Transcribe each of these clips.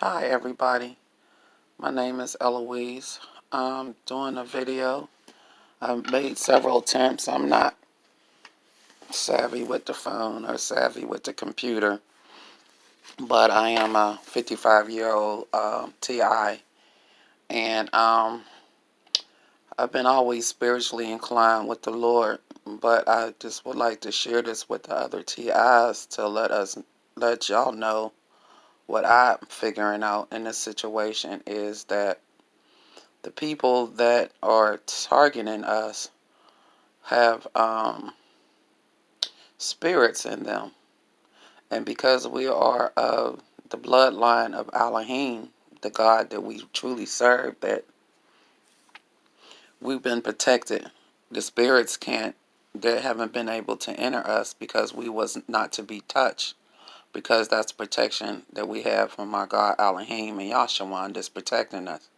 Hi everybody, my name is Eloise. I'm doing a video. I've made several attempts. I'm not savvy with the phone or savvy with the computer, but I am a 55-year-old TI, and I've been always spiritually inclined with the Lord, but I just would like to share this with the other TIs to let y'all know what I'm figuring out in this situation is that the people that are targeting us have spirits in them. And because we are of the bloodline of Elohim, the God that we truly serve, that we've been protected. The spirits they haven't been able to enter us because we was not to be touched. Because that's protection that we have from our God Elohim and Yahshua that's protecting us.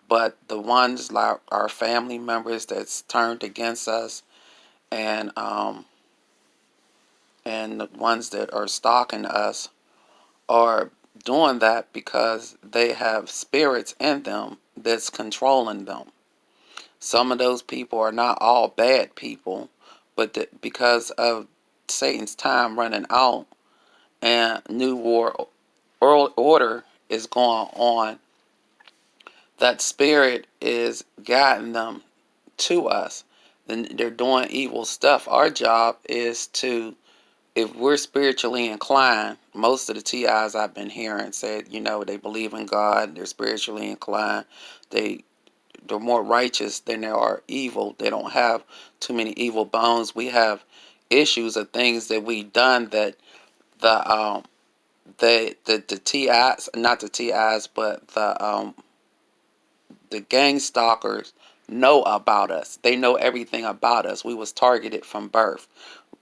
But the ones like our family members that's turned against us, and the ones that are stalking us are doing that because they have spirits in them that's controlling them. Some of those people are not all bad people, but because of Satan's time running out and new world order is going on, that spirit is guiding them to us. Then they're doing evil stuff. Our job is to, if we're spiritually inclined, most of the TIs I've been hearing said, they believe in God, they're spiritually inclined, they're more righteous than they are evil. They don't have too many evil bones. We have issues of things that we've done that the TIs, not the TIs, but the gang stalkers know about us. They know everything about us. We was targeted from birth.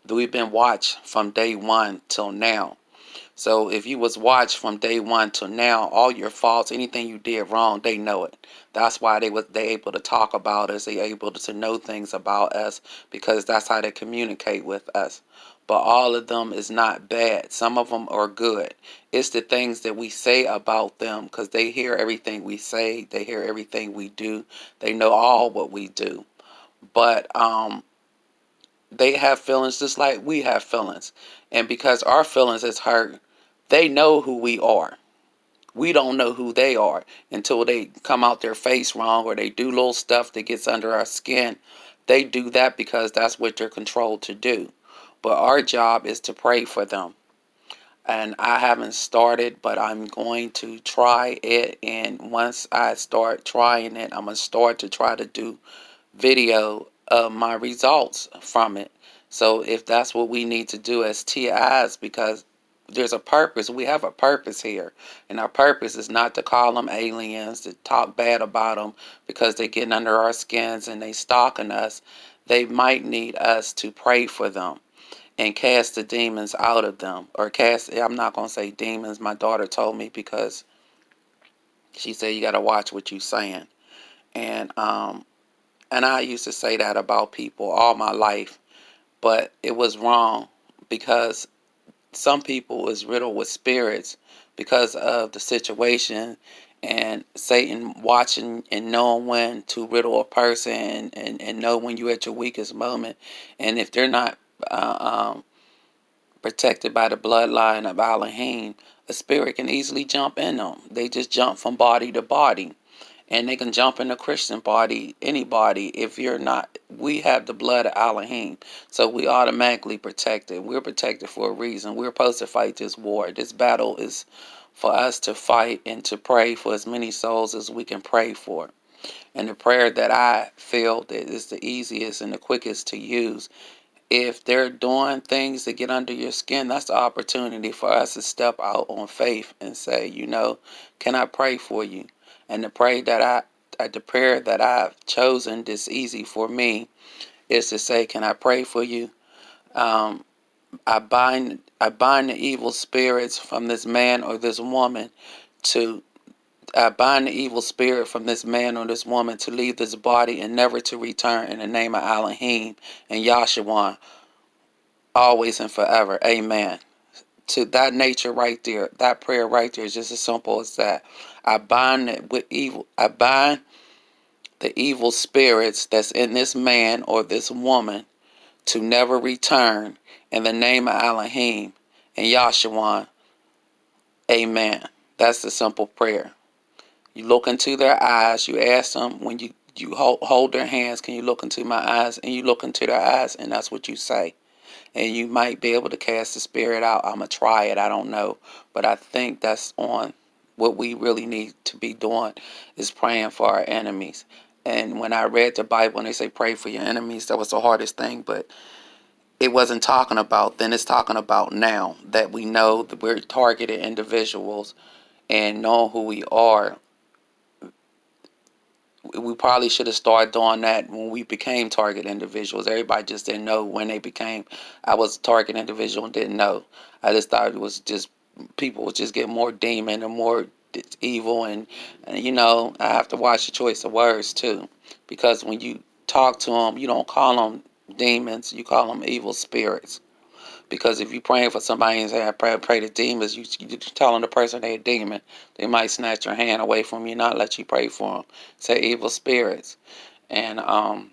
We've been watched from day one till now. So if you was watched from day one till now, all your faults, anything you did wrong, they know it. That's why they able to talk about us. They able to know things about us because that's how they communicate with us. But all of them is not bad. Some of them are good. It's the things that we say about them because they hear everything we say. They hear everything we do. They know all what we do. But they have feelings just like we have feelings. And because our feelings is hurt, they know who we are. We don't know who they are until they come out their face wrong or they do little stuff that gets under our skin. They do that because that's what they're controlled to do. But our job is to pray for them. And I haven't started, but I'm going to try it. And once I start trying it, I'm going to start to try to do video of my results from it. So if that's what we need to do as TIs, because there's a purpose, we have a purpose here, and our purpose is not to call them aliens, to talk bad about them because they're getting under our skins and they stalking us. They might need us to pray for them and cast the demons out of them, or I'm not going to say demons, my daughter told me, because she said you got to watch what you're saying. And I used to say that about people all my life, but it was wrong because some people is riddled with spirits because of the situation and Satan watching and knowing when to riddle a person and know when you're at your weakest moment. And if they're not protected by the bloodline of Elohim, a spirit can easily jump in them. They just jump from body to body. And they can jump in a Christian body, anybody. If you're not, we have the blood of Elohim, so we automatically protected. We're protected for a reason. We're supposed to fight this war. This battle is for us to fight and to pray for as many souls as we can pray for. And the prayer that I feel that is the easiest and the quickest to use, if they're doing things to get under your skin, that's the opportunity for us to step out on faith and say, can I pray for you? And the prayer that I've chosen that's easy for me is to say, can I pray for you? I bind the evil spirits from this man or this woman I bind the evil spirit from this man or this woman to leave this body and never to return in the name of Elohim and Yahshua, always and forever. Amen. to that nature right there. That prayer right there is just as simple as that. I bind it with evil. I bind the evil spirits that's in this man or this woman to never return in the name of Elohim and Yahshua. Amen. That's the simple prayer. You look into their eyes. You ask them when you hold their hands, can you look into my eyes? And you look into their eyes, and that's what you say. And you might be able to cast the spirit out. I'm going to try it. I don't know. But I think that's on what we really need to be doing is praying for our enemies. And when I read the Bible and they say pray for your enemies, that was the hardest thing. But it wasn't talking about then. It's talking about now that we know that we're targeted individuals and know who we are. We probably should have started doing that when we became target individuals. Everybody just didn't know when they became. I was a target individual and didn't know. I just thought it was just people would just get more demon and more evil. And I have to watch the choice of words too. Because when you talk to them, you don't call them demons. You call them evil spirits. Because if you're praying for somebody and say, I pray to demons, you're telling the person they're a demon. They might snatch your hand away from you, not let you pray for them. Say evil spirits. And I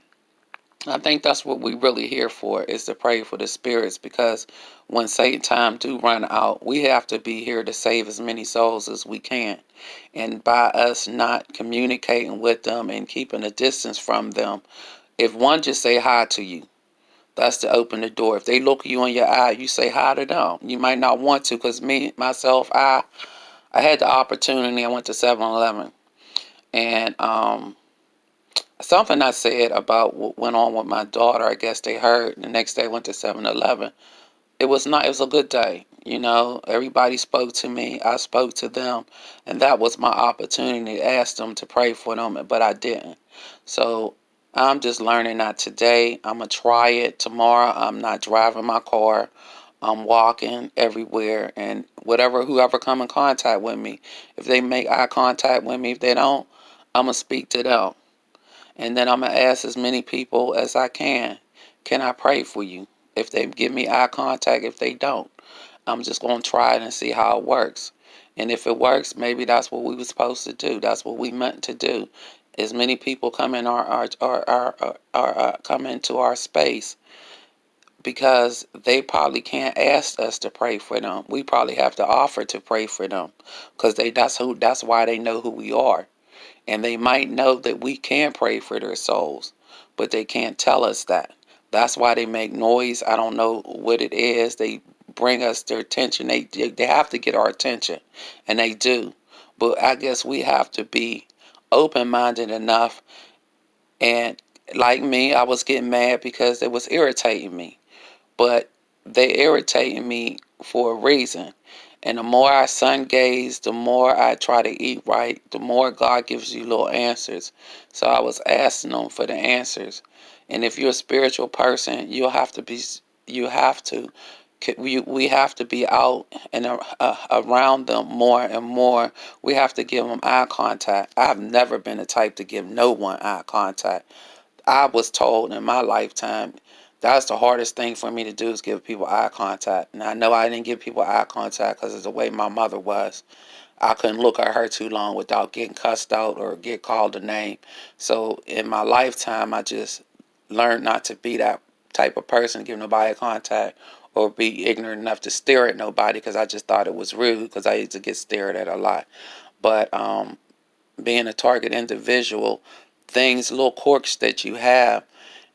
think that's what we really here for, is to pray for the spirits. Because when Satan time do run out, we have to be here to save as many souls as we can. And by us not communicating with them and keeping a distance from them, if one just say hi to you, that's to open the door. If they look you in your eye, you say hi to them. You might not want to, because myself, I had the opportunity. I went to 7-Eleven. And something I said about what went on with my daughter, I guess they heard. The next day I went to 7-Eleven. It was a good day. Everybody spoke to me. I spoke to them. And that was my opportunity to ask them to pray for them, but I didn't. So I'm just learning that today. I'm going to try it tomorrow. I'm not driving my car. I'm walking everywhere. And whoever come in contact with me, if they make eye contact with me, if they don't, I'm going to speak to them. And then I'm going to ask as many people as I can I pray for you? If they give me eye contact, if they don't, I'm just going to try it and see how it works. And if it works, maybe that's what we were supposed to do. That's what we meant to do. As many people come in come into our space, because they probably can't ask us to pray for them. We probably have to offer to pray for them, because that's why they know who we are. And they might know that we can pray for their souls, but they can't tell us that. That's why they make noise. I don't know what it is. They bring us their attention. They have to get our attention, and they do. But I guess we have to be open-minded enough. And like me, I was getting mad because it was irritating me. But they irritating me for a reason. And the more I sun gaze, the more I try to eat right, the more God gives you little answers. So I was asking them for the answers. And if you're a spiritual person, we have to be out and around them more and more. We have to give them eye contact. I've never been the type to give no one eye contact. I was told in my lifetime that's the hardest thing for me to do, is give people eye contact. And I know I didn't give people eye contact because of the way my mother was. I couldn't look at her too long without getting cussed out or get called a name. So in my lifetime, I just learned not to be that type of person, give nobody eye contact or be ignorant enough to stare at nobody, because I just thought it was rude, because I used to get stared at a lot. But being a target individual, little quirks that you have,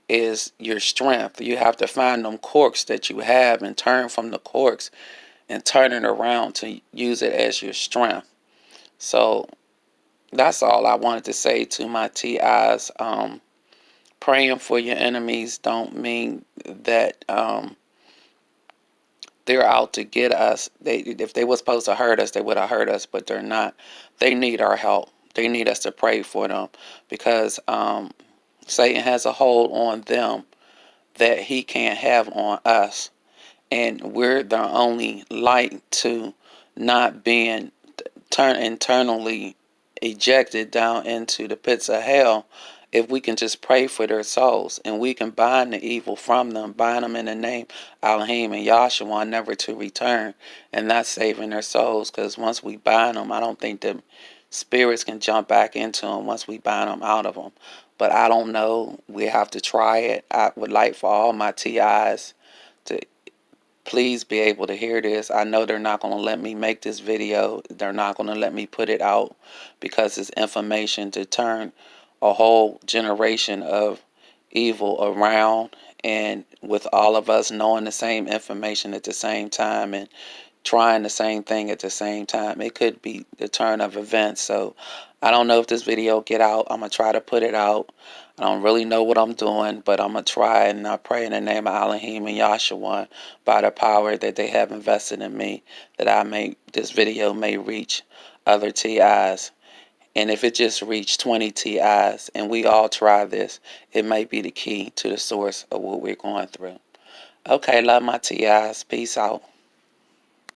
is your strength. You have to find them quirks that you have and turn from the quirks and turn it around to use it as your strength. So that's all I wanted to say to my TIs. Praying for your enemies don't mean that they're out to get us. If they were supposed to hurt us, they would have hurt us, but they're not. They need our help. They need us to pray for them, because Satan has a hold on them that he can't have on us. And we're the only light to not being internally ejected down into the pits of hell if we can just pray for their souls, and we can bind the evil from them, bind them in the name Elohim and Yahshua, never to return, and that's saving their souls. Because once we bind them, I don't think the spirits can jump back into them once we bind them out of them. But I don't know. We have to try it. I would like for all my TIs to please be able to hear this. I know they're not going to let me make this video. They're not going to let me put it out because it's information to turn a whole generation of evil around. And with all of us knowing the same information at the same time and trying the same thing at the same time, it could be the turn of events. So I don't know if this video get out. I'm going to try to put it out. I don't really know what I'm doing, but I'm going to try, and I pray in the name of Elohim and Yahshua, by the power that they have invested in me, that this video may reach other TIs. And if it just reached 20 TIs and we all try this, it may be the key to the source of what we're going through. Okay, love my TIs. Peace out.